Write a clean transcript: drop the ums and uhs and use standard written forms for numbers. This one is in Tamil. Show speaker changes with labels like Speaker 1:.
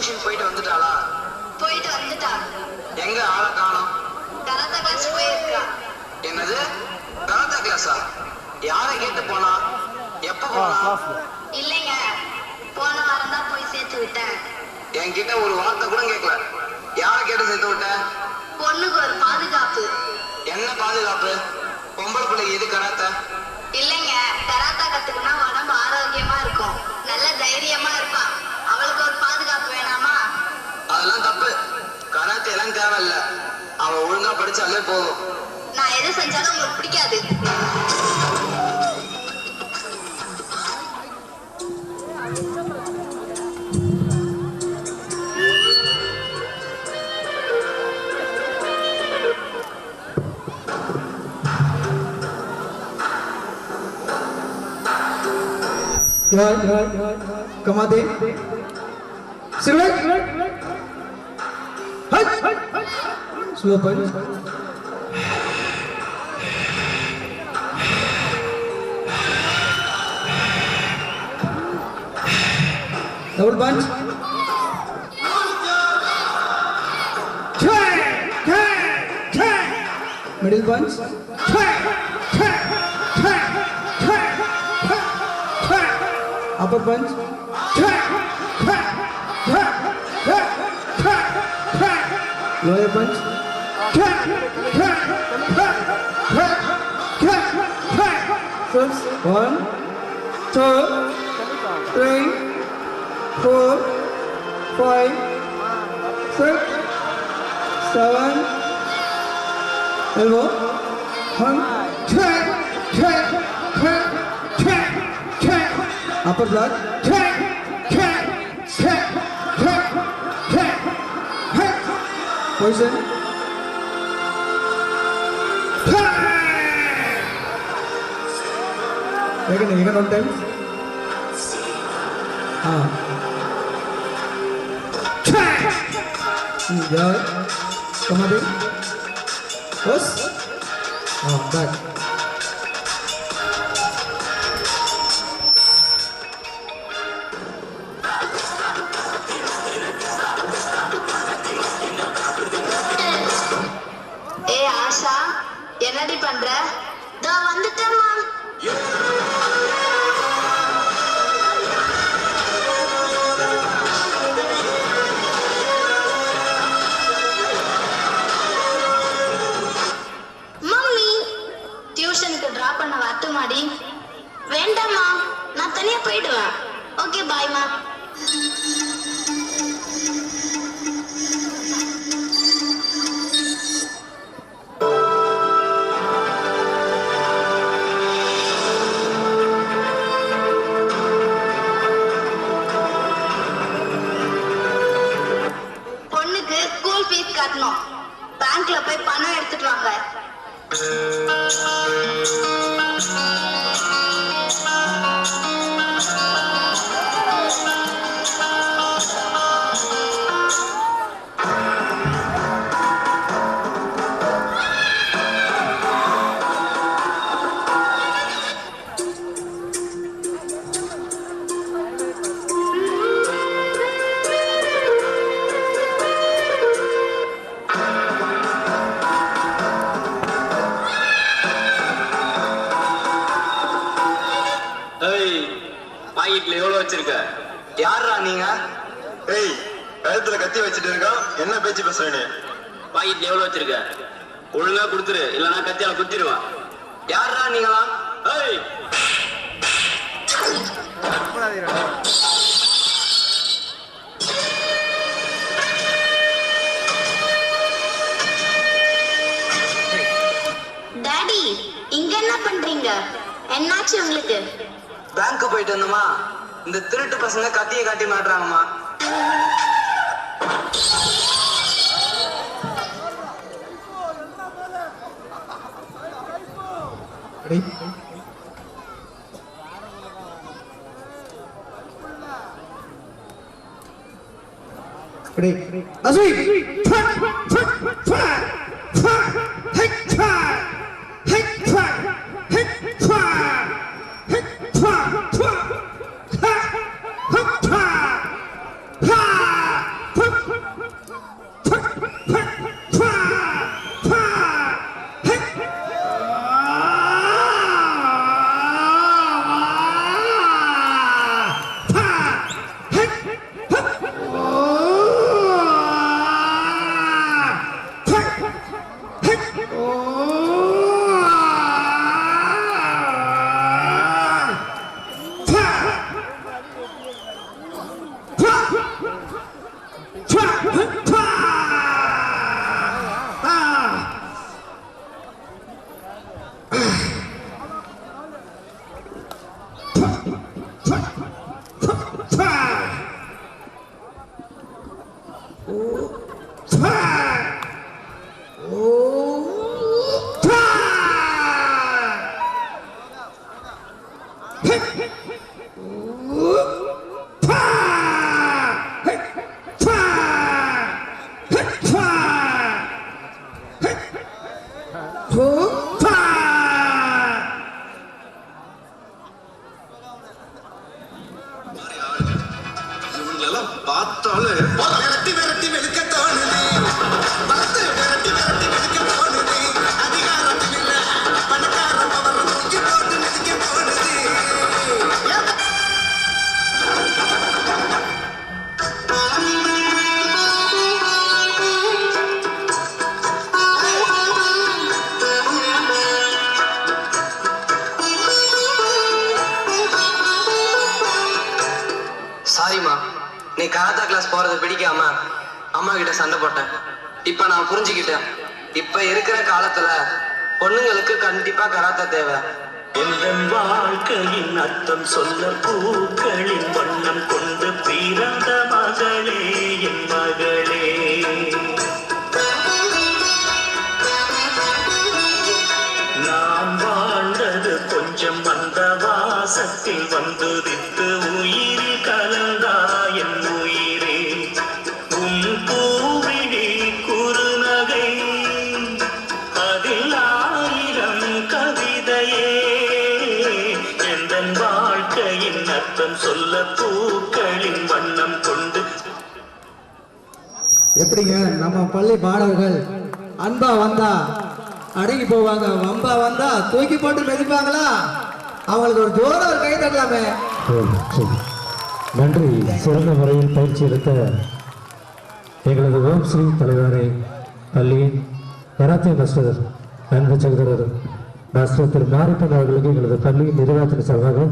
Speaker 1: டியூஷன் போயிட்டு வந்துட்டாளா?
Speaker 2: போயிட்டு வந்துட்டா.
Speaker 1: எங்க ஆளை காணோம்?
Speaker 2: கராத்தே கிளாஸ் போயிருக்கா.
Speaker 1: என்னது கராத்தே கிளாஸா? யாரை கேட்டு போனா? எப்ப போனா?
Speaker 2: இல்லைங்க, போன வாரம் தான் போய் சேர்த்து விட்டேன்.
Speaker 1: என்கிட்ட ஒரு வார்த்தை கூட கேட்கல. யாரை கேட்டு சேர்த்து விட்ட?
Speaker 2: பொண்ணுக்கு ஒரு பாதுகாப்பு.
Speaker 1: என்ன பாதுகாப்பு? பொம்பளை பிள்ளைக்கு எது கராத்தே?
Speaker 2: இல்லைங்க, கராத்தா கத்துக்கினா உடம்பு ஆரோக்கியமா இருக்கும், நல்ல தைரியமா இருப்பா. அவளுக்கு ஒரு பாதுகாப்பு வேணாமா?
Speaker 1: அதெல்லாம் தப்பு. கராத்தே எல்லாம் தேவையில்ல. அவ ஒழுங்கா படிச்சாலே போதும்.
Speaker 2: நான் எது செஞ்சாலும் உங்களுக்கு பிடிக்காது.
Speaker 3: कमाते cigarette slow punch double punch middle punch upper punch lower punch first 1 2 3 4 5 6 7 elbow 1 upper block position again one time yeah come on first back
Speaker 2: என்னடி பண்ற? தோ வந்துட்டேம்மா. மம்மி டியூஷனுக்கு டிராப் பண்ண வரட்டுமாடி? வேண்டாம்மா, நான் தனியா போயிடுவேன். ஓகே பாய்மா. பேங்க்ல போய் பணம் எடுத்துட்டு வாங்க.
Speaker 1: பாக்கெட்ல எவ்வளவு வச்சிருக்க? யாரா நீங்க?
Speaker 4: ஏய், கழுத்துல கத்தி வச்சிட்டு இருக்கான், என்ன பேச்சு பேசுறேன்னு?
Speaker 1: பாக்கெட்ல எவ்வளவு வச்சிருக்க? ஒழுங்கா கொடுத்துரு, இல்லனா கத்தியால குத்திடுவான். யாரா நீங்களா? ஏய்
Speaker 2: டாடி, இங்க என்ன பண்றீங்க? என்னாச்சு உங்களுக்கு?
Speaker 1: பேங்க் போயிட்டு வந்தோமா, இந்த திருட்டு பசங்க கத்தியை காட்டி மாட்டுறாங்கம்மா.
Speaker 4: இவங்களெல்லாம் பார்த்தாலே விரட்டி விரட்டி வெளுக்க தோணுது. பார்த்து விரட்டி விரட்டி வெளுக்க தோணுது. அதிகாரத்தில் இல்ல பணக்கார பவரை தூக்கி போட்டு மிதிக்க தோணுது.
Speaker 1: சாரிம்மா, நீ கராத்தா கிளாஸ் போறது பிடிக்காம அம்மா கிட்ட சண்டை போட்டேன். இப்ப நான் புரிஞ்சுக்கிட்டேன். இப்ப இருக்கிற காலத்துல பொண்ணுங்களுக்கு கண்டிப்பா கராத்தா தேவை.
Speaker 5: என் வாழ்க்கையின் அர்த்தம் சொல்ல பூக்களின் வண்ணம் கொண்டு பிறந்த மகளே என் மகளே. நான் வாழ்ந்தது கொஞ்சம் அந்த வாசத்தில் வந்துதித்து உயிரில் கலந்தா என் உயிரே. உன் பூவிழி குறுநகை அதில் 1000 கவிதையே. என் வாழ்க்கையின் அர்த்தம் சொல்ல பூக்களின் வண்ணம் கொண்டு.
Speaker 3: எப்படிங்க நம்ம பள்ளி மாணவர்கள் அன்பா வந்தா அடங்கி போவாங்க, வம்பா வந்தா தூக்கி போட்டு மிதிப்பாங்களா? அவங்களுக்கு ஒரு ஜோர ஒரு கை தட்டலாமே.
Speaker 6: நன்றி. சிறந்த முறையில் பயிற்சி எடுத்த எங்களது ஓம் ஸ்ரீ தலைவரை பள்ளியின் கராத்தே மாஸ்டர் அன்பு சகோதரர் மாஸ்டர் திரு மாரிப்பன் அவர்களுக்கு எங்களது பள்ளியின் நிர்வாகத்தின் சார்பாக